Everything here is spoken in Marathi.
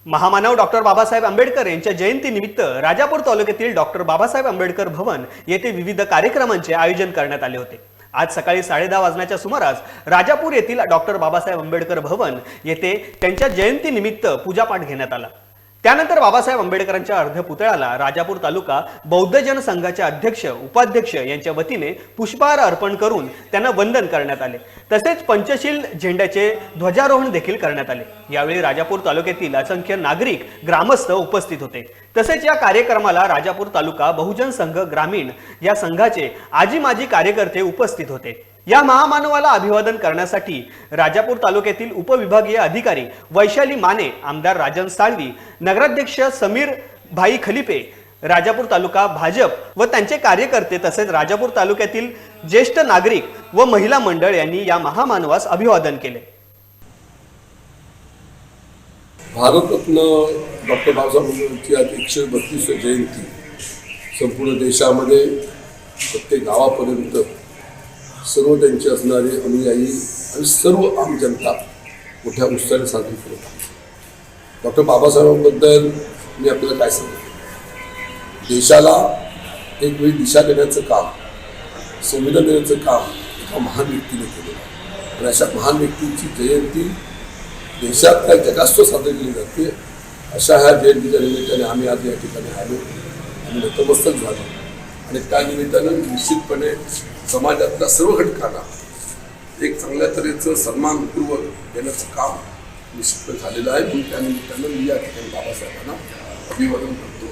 महामानव डॉक्टर बाबासाहेब आंबेडकर यांच्या जयंतीनिमित्त राजापूर तालुक्यातील डॉक्टर बाबासाहेब आंबेडकर भवन येथे विविध कार्यक्रमांचे आयोजन करण्यात आले होते। आज सकाळी 10:30 वाजण्याच्या सुमारास राजापूर येथील डॉक्टर बाबासाहेब आंबेडकर भवन येथे त्यांच्या जयंतीनिमित्त पूजापाठ घेण्यात आला। त्यानंतर बाबासाहेब आंबेडकरांच्या अर्ध्या पुतळ्याला राजापूर तालुका बौद्ध जन संघाचे अध्यक्ष उपाध्यक्ष यांच्या वतीने पुष्पहार अर्पण करून त्यांना वंदन करण्यात आले। तसेच पंचशील झेंड्याचे ध्वजारोहण देखील करण्यात आले। यावेळी राजापूर तालुक्यातील असंख्य नागरिक ग्रामस्थ उपस्थित होते। तसेच या कार्यक्रमाला राजापूर तालुका बहुजन संघ ग्रामीण या संघाचे आजी माजी कार्यकर्ते उपस्थित होते। या महामानवाला अभिवादन करण्यासाठी राजापूर तालुक्यातील उपविभागीय अधिकारी वैशाली माने, आमदार राजन साळवी, नगराध्यक्ष समीर भाई खलिपे, राजापूर तालुका भाजप व त्यांचे कार्यकर्ते तसेच राजापूर तालुक्यातील ज्येष्ठ नागरिक व महिला मंडळ यांनी या महामानवास अभिवादन केले। भारतरत्न डॉक्टर बाबासाहेब आंबेडकरांची आज 132वी जयंती संपूर्ण देशामध्ये प्रत्येक गावापर्यंत सर्व त्यांचे असणारे अनुयायी आणि सर्व आम जनता मोठ्या उत्साहाने साजरी करत आहेत। डॉक्टर बाबासाहेबांबद्दल मी आपल्याला काय सांगतो, देशाला एक वेळी दिशा देण्याचं काम, संविधान देण्याचं काम एका महान व्यक्तीने केलेलं आहे आणि अशा महान व्यक्तीची जयंती देशात काय जगात साजरी केली जाते। अशा ह्या जयंतीच्या निमित्ताने आम्ही आज या ठिकाणी आलो आणि नतमस्तक झालो आणि त्या निमित्तानं निश्चितपणे समाजातल्या सर्व घटकांना एक चांगल्या तऱ्हेचं सन्मानपूर्वक देण्याचं काम निश्चितपणे झालेलं आहे। म्हणून त्या निमित्तानं मी या ठिकाणी बाबासाहेबांना अभिवादन करतो।